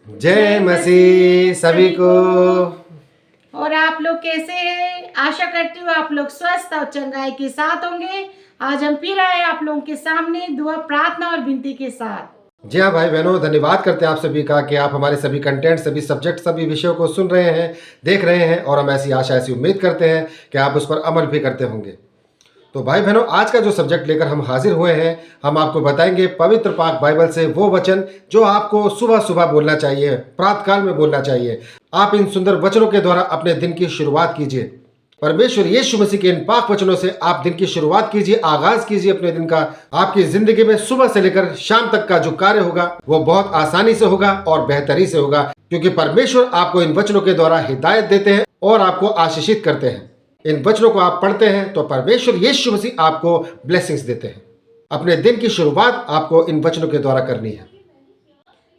जय मसीह सभी को। और आप लोग कैसे हैं? आशा करती हूँ आप लोग स्वस्थ और चंगाई के साथ होंगे। आज हम फिर आए आप लोगों के सामने दुआ, प्रार्थना और विनती के साथ। जी हाँ भाई बहनों, धन्यवाद करते हैं आप सभी का कि आप हमारे सभी कंटेंट, सभी सब्जेक्ट, सभी विषयों को सुन रहे हैं, देख रहे हैं, और हम ऐसी आशा, ऐसी उम्मीद करते हैं कि आप उस पर अमल भी करते होंगे। तो भाई बहनों, आज का जो सब्जेक्ट लेकर हम हाजिर हुए हैं, हम आपको बताएंगे पवित्र पाक बाइबल से वो वचन जो आपको सुबह सुबह बोलना चाहिए, प्रातःकाल में बोलना चाहिए। आप इन सुंदर वचनों के द्वारा अपने दिन की शुरुआत कीजिए। परमेश्वर यीशु मसीह के इन पाक वचनों से आप दिन की शुरुआत कीजिए, आगाज कीजिए अपने दिन का। आपकी जिंदगी में सुबह से लेकर शाम तक का जो कार्य होगा वो बहुत आसानी से होगा और बेहतरी से होगा, क्योंकि परमेश्वर आपको इन वचनों के द्वारा हिदायत देते हैं और आपको आशीषित करते हैं। इन वचनों को आप पढ़ते हैं तो परमेश्वर यीशु मसीह आपको ब्लेसिंग्स देते हैं। अपने दिन की शुरुआत आपको इन वचनों के द्वारा करनी है।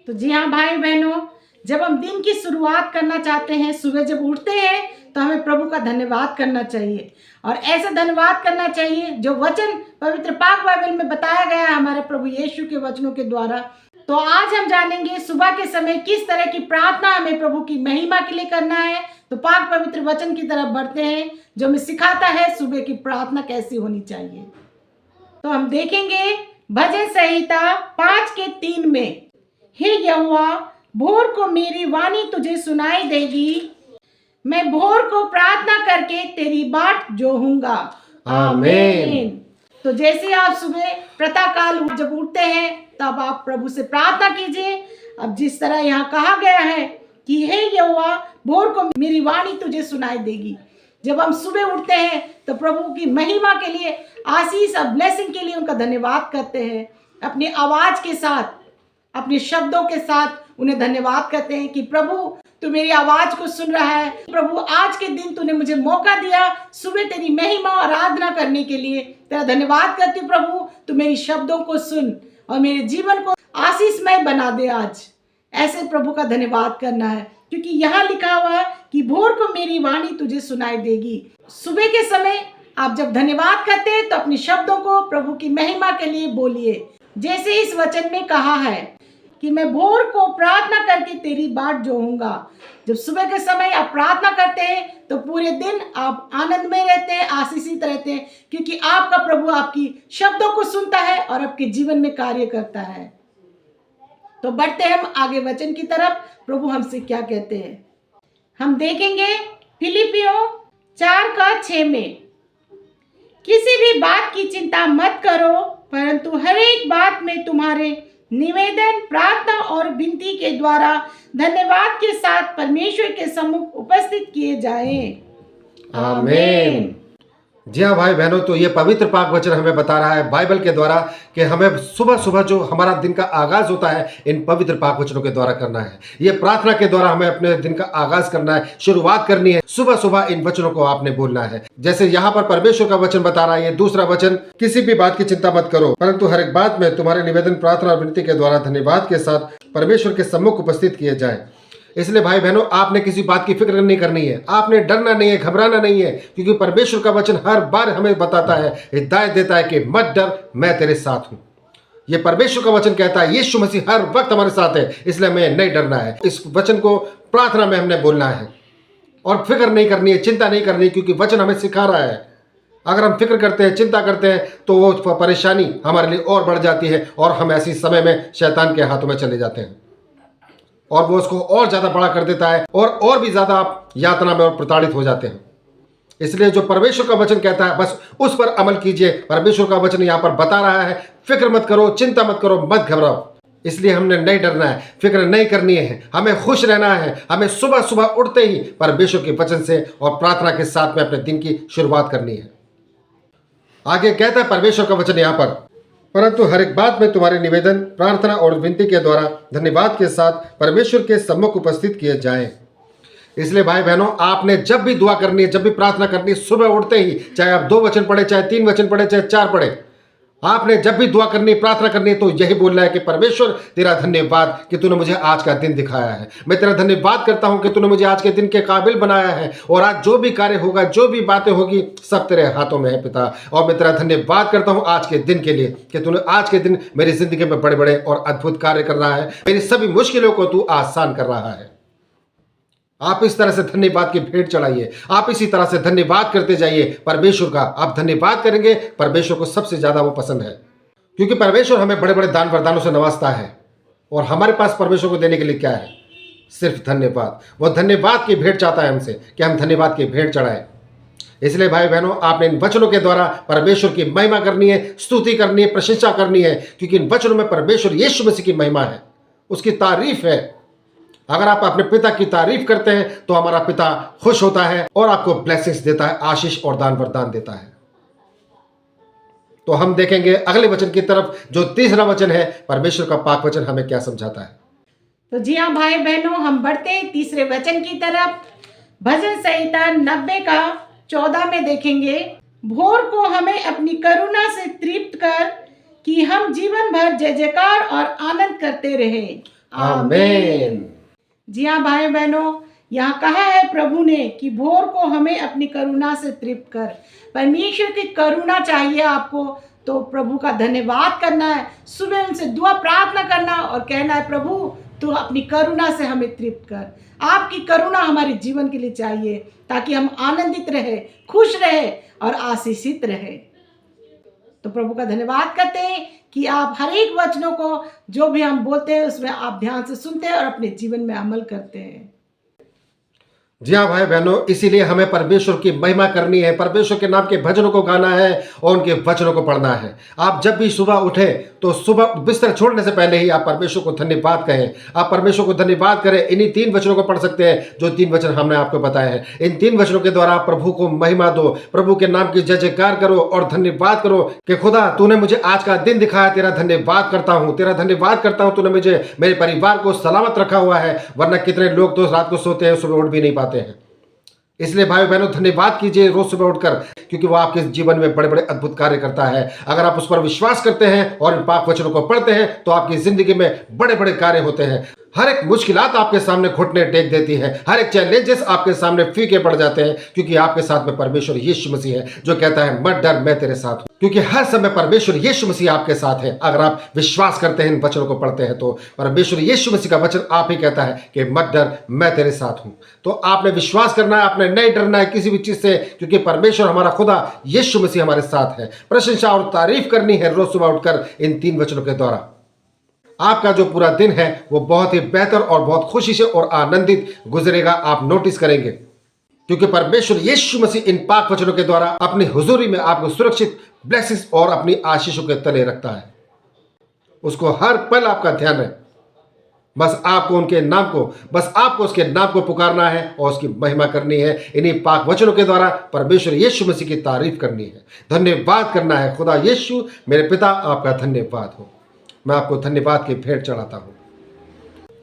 तो जी हाँ भाई बहनों, जब हम दिन की शुरुआत करना चाहते हैं, सुबह जब उठते हैं तो हमें प्रभु का धन्यवाद करना चाहिए। और ऐसा धन्यवाद करना चाहिए जो वचन पवित्र पाक बाइबल में बताया गया है हमारे प्रभु यीशु के वचनों के द्वारा। तो आज हम जानेंगे सुबह के समय किस तरह की प्रार्थना हमें प्रभु की महिमा के लिए करना है। तो पाक पवित्र वचन की तरफ बढ़ते हैं जो हमें सिखाता है सुबह की प्रार्थना कैसी होनी चाहिए। तो हम देखेंगे भजन संहिता 5:3 में, हे यहोवा, भोर को मेरी वाणी तुझे सुनाई देगी, मैं भोर को प्रार्थना करके तेरी बाट जोहूंगा। आमीन। तो जैसे आप सुबह प्रातःकाल जब उठते हैं तब आप प्रभु से प्रार्थना कीजिए। अब जिस तरह यहाँ कहा गया है कि हे यहोवा, भोर को मेरी वाणी तुझे सुनाई देगी। जब हम सुबह उठते हैं तो प्रभु की महिमा के लिए, आशीष और ब्लेसिंग के लिए उनका धन्यवाद करते हैं। अपनी आवाज के साथ, अपने शब्दों के साथ उन्हें धन्यवाद करते हैं कि प्रभु तू मेरी आवाज को सुन रहा है। प्रभु आज के दिन तूने मुझे मौका दिया सुबह तेरी महिमा और आराधना करने के लिए। तेरा धन्यवाद करती हूँ प्रभु, तू मेरी शब्दों को सुन और मेरे जीवन को आशीषमय बना दे आज। ऐसे प्रभु का धन्यवाद करना है, क्योंकि यहाँ लिखा हुआ है कि भोर को मेरी वाणी तुझे सुनाई देगी। सुबह के समय आप जब धन्यवाद करते हैं तो अपने शब्दों को प्रभु की महिमा के लिए बोलिए। जैसे इस वचन में कहा है कि मैं भोर को प्रार्थना करके तेरी बाट जोहूंगा। जब सुबह के समय आप प्रार्थना करते हैं तो पूरे दिन आप आनंद में रहते हैं, आशीषित रहते हैं, क्योंकि आपका प्रभु आपकी शब्दों को सुनता है और आपके जीवन में कार्य करता है। तो बढ़ते हैं हम आगे वचन की तरफ। प्रभु हमसे क्या कहते हैं हम देखेंगे। फिलिपियों 4:6 में, किसी भी बात की चिंता मत करो, परंतु हर एक बात में तुम्हारे निवेदन, प्रार्थना और विनती के द्वारा धन्यवाद के साथ परमेश्वर के सम्मुख उपस्थित किए जाएं। आमीन। जी हाँ भाई बहनों, तो ये पवित्र पाक वचन हमें बता रहा है बाइबल के द्वारा कि हमें सुबह सुबह जो हमारा दिन का आगाज होता है इन पवित्र पाक वचनों के द्वारा करना है। ये प्रार्थना के द्वारा हमें अपने दिन का आगाज करना है, शुरुआत करनी है। सुबह सुबह इन वचनों को आपने बोलना है। जैसे यहाँ पर परमेश्वर का वचन बता रहा है, ये दूसरा वचन, किसी भी बात की चिंता मत करो, परंतु हर एक बात में तुम्हारे निवेदन, प्रार्थना और विनती के द्वारा धन्यवाद के साथ परमेश्वर के सम्मुख उपस्थित किए जाए। इसलिए भाई बहनों, आपने किसी बात की फिक्र नहीं करनी है, आपने डरना नहीं है, घबराना नहीं है, क्योंकि परमेश्वर का वचन हर बार हमें बताता है, हिदायत देता है कि मत डर, मैं तेरे साथ हूं। ये परमेश्वर का वचन कहता है, यीशु मसीह हर वक्त हमारे साथ है, इसलिए हमें नहीं डरना है। इस वचन को प्रार्थना में हमने बोलना है और फिक्र नहीं करनी है, चिंता नहीं करनी है, क्योंकि वचन हमें सिखा रहा है। अगर हम फिक्र करते हैं, चिंता करते हैं, तो वो परेशानी हमारे लिए और बढ़ जाती है और हम ऐसी समय में शैतान के हाथों में चले जाते हैं और वो उसको और ज्यादा बड़ा कर देता है और भी ज्यादा आप यातना में और प्रताड़ित हो जाते हैं। इसलिए जो परमेश्वर का वचन कहता है बस उस पर अमल कीजिए। परमेश्वर का वचन यहाँ पर बता रहा है, फिक्र मत करो, चिंता मत करो, मत घबराओ। इसलिए हमने नहीं डरना है, फिक्र नहीं करनी है, हमें खुश रहना है। हमें सुबह सुबह उठते ही परमेश्वर के वचन से और प्रार्थना के साथ में अपने दिन की शुरुआत करनी है। आगे कहता है परमेश्वर का वचन यहाँ पर, परंतु हर एक बात में तुम्हारे निवेदन, प्रार्थना और विनती के द्वारा धन्यवाद के साथ परमेश्वर के सम्मुख उपस्थित किए जाएं। इसलिए भाई बहनों, आपने जब भी दुआ करनी है, जब भी प्रार्थना करनी है, सुबह उठते ही, चाहे आप 2 वचन पढ़े, चाहे 3 वचन पढ़े, चाहे 4 पढ़े, आपने जब भी दुआ करनी, प्रार्थना करनी, तो यही बोलना है कि परमेश्वर तेरा धन्यवाद कि तूने मुझे आज का दिन दिखाया है। मैं तेरा धन्यवाद करता हूं कि तूने मुझे आज के दिन के काबिल बनाया है, और आज जो भी कार्य होगा, जो भी बातें होगी, सब तेरे हाथों में है पिता। और मैं तेरा धन्यवाद करता हूं आज के दिन के लिए कि तूने आज के दिन मेरी जिंदगी में बड़े बड़े और अद्भुत कार्य कर रहा है। मेरी सभी मुश्किलों को तू आसान कर रहा है। आप इस तरह से धन्यवाद की भेंट चढ़ाइए, आप इसी तरह से धन्यवाद करते जाइए परमेश्वर का। आप धन्यवाद करेंगे, परमेश्वर को सबसे ज्यादा वो पसंद है, क्योंकि परमेश्वर हमें बड़े बड़े दान वरदानों से नवाजता है, और हमारे पास परमेश्वर को देने के लिए क्या है? सिर्फ धन्यवाद। वो धन्यवाद की भेंट चाहता है हमसे कि हम धन्यवाद की भेंट चढ़ाएं। इसलिए भाई बहनों, आपने इन वचनों के द्वारा परमेश्वर की महिमा करनी है, स्तुति करनी है, प्रशंसा करनी है, क्योंकि इन वचनों में परमेश्वर यीशु मसीह की महिमा है, उसकी तारीफ है। अगर आप अपने पिता की तारीफ करते हैं तो हमारा पिता खुश होता है और आपको ब्लेसिंग्स देता है, आशीष और दान वरदान देता है। तो हम देखेंगे अगले वचन की तरफ, जो तीसरा वचन है। परमेश्वर का पाक वचन हमें क्या समझाता है? तो जी हाँ भाई बहनों, हम बढ़ते हैं तीसरे वचन की तरफ। भजन संहिता 90 का 14 में देखेंगे, भोर को हमें अपनी करुणा से तृप्त कर कि हम जीवन भर जय जयकार और आनंद करते रहे। आमीन। जी हाँ भाई बहनों, यहाँ कहा है प्रभु ने कि भोर को हमें अपनी करुणा से तृप्त कर। परमेश्वर की करुणा चाहिए आपको, तो प्रभु का धन्यवाद करना है, सुबह उनसे दुआ प्रार्थना करना और कहना है, प्रभु तू अपनी करुणा से हमें तृप्त कर। आपकी करुणा हमारे जीवन के लिए चाहिए, ताकि हम आनंदित रहे, खुश रहे और आशीषित रहे। तो प्रभु का धन्यवाद करते हैं कि आप हर एक वचनों को जो भी हम बोलते हैं उसमें आप ध्यान से सुनते हैं और अपने जीवन में अमल करते हैं। जी हाँ भाई बहनों, इसीलिए हमें परमेश्वर की महिमा करनी है, परमेश्वर के नाम के भजनों को गाना है और उनके वचनों को पढ़ना है। आप जब भी सुबह उठें तो सुबह बिस्तर छोड़ने से पहले ही आप परमेश्वर को धन्यवाद कहें। आप परमेश्वर को धन्यवाद करें। इन्हीं 3 वचनों को पढ़ सकते हैं, जो 3 वचन हमने आपको बताए हैं। इन 3 वचनों के द्वारा प्रभु को महिमा दो, प्रभु के नाम की जय जयकार करो और धन्यवाद करो कि खुदा तूने मुझे आज का दिन दिखाया, तेरा धन्यवाद करता हूँ, तेरा धन्यवाद करता हूँ। तूने मुझे, मेरे परिवार को सलामत रखा हुआ है, वरना कितने लोग तो रात को सोते हैं, सुबह उठ भी नहीं पाते हैं। इसलिए भाई बहनों, धन्यवाद कीजिए रोज सुबह उठकर, क्योंकि वो आपके जीवन में बड़े बड़े अद्भुत कार्य करता है। अगर आप उस पर विश्वास करते हैं और इन पाक वचनों को पढ़ते हैं तो आपकी जिंदगी में बड़े बड़े कार्य होते हैं। हर एक मुश्किलात आपके सामने घुटने टेक देती है, हर एक चैलेंजेस आपके सामने फीके पड़ जाते हैं, क्योंकि आपके साथ में परमेश्वर यीशु मसीह है, जो कहता है मत डर, मैं तेरे साथ हूं। क्योंकि हर समय परमेश्वर यीशु मसीह आपके साथ है। अगर आप विश्वास करते हैं, इन वचनों को पढ़ते हैं, तो परमेश्वर यीशु मसीह का वचन आप ही कहता है कि मत डर, मैं तेरे साथ हूं। तो आपने विश्वास करना है, आपने नहीं डरना है किसी भी चीज से, क्योंकि परमेश्वर हमारा खुदा यीशु मसीह हमारे साथ है। प्रशंसा और तारीफ करनी है रोज सुबह उठकर इन 3 वचनों के द्वारा। आपका जो पूरा दिन है वो बहुत ही बेहतर और बहुत खुशी से और आनंदित गुजरेगा, आप नोटिस करेंगे, क्योंकि परमेश्वर यीशु मसीह इन पाक वचनों के द्वारा अपनी हुजूरी में आपको सुरक्षित, ब्लेसिंग्स और अपनी आशीषों के तले रखता है। उसको हर पल आपका ध्यान है। बस आपको उनके नाम को, बस आपको उसके नाम को पुकारना है और उसकी महिमा करनी है। इन्हीं पाक वचनों के द्वारा परमेश्वर यीशु मसीह की तारीफ करनी है, धन्यवाद करना है। खुदा यीशु, मेरे पिता, आपका धन्यवाद हो। मैं आपको धन्यवाद की भेंट चढ़ाता हूं।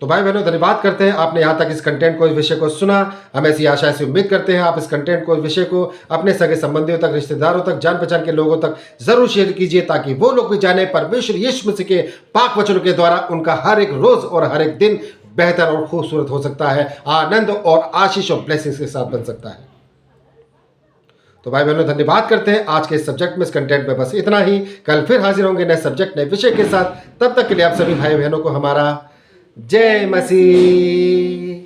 तो भाई बहनों, धन्यवाद करते हैं आपने यहाँ तक इस कंटेंट को, इस विषय को सुना। हम ऐसी आशा से उम्मीद करते हैं आप इस कंटेंट को, इस विषय को अपने सगे संबंधियों तक, रिश्तेदारों तक, जान पहचान के लोगों तक जरूर शेयर कीजिए, ताकि वो लोग भी जाने परमेश्वर यीशु मसीह के पाक वचनों के द्वारा उनका हर एक रोज और हर एक दिन बेहतर और खूबसूरत हो सकता है, आनंद और आशीष और ब्लेसिंग्स के साथ बन सकता है। तो भाई बहनों, धन्यवाद करते हैं आज के इस सब्जेक्ट में, इस कंटेंट में बस इतना ही। कल फिर हाजिर होंगे नए सब्जेक्ट, नए विषय के साथ। तब तक के लिए आप सभी भाई बहनों को हमारा जय मसीह।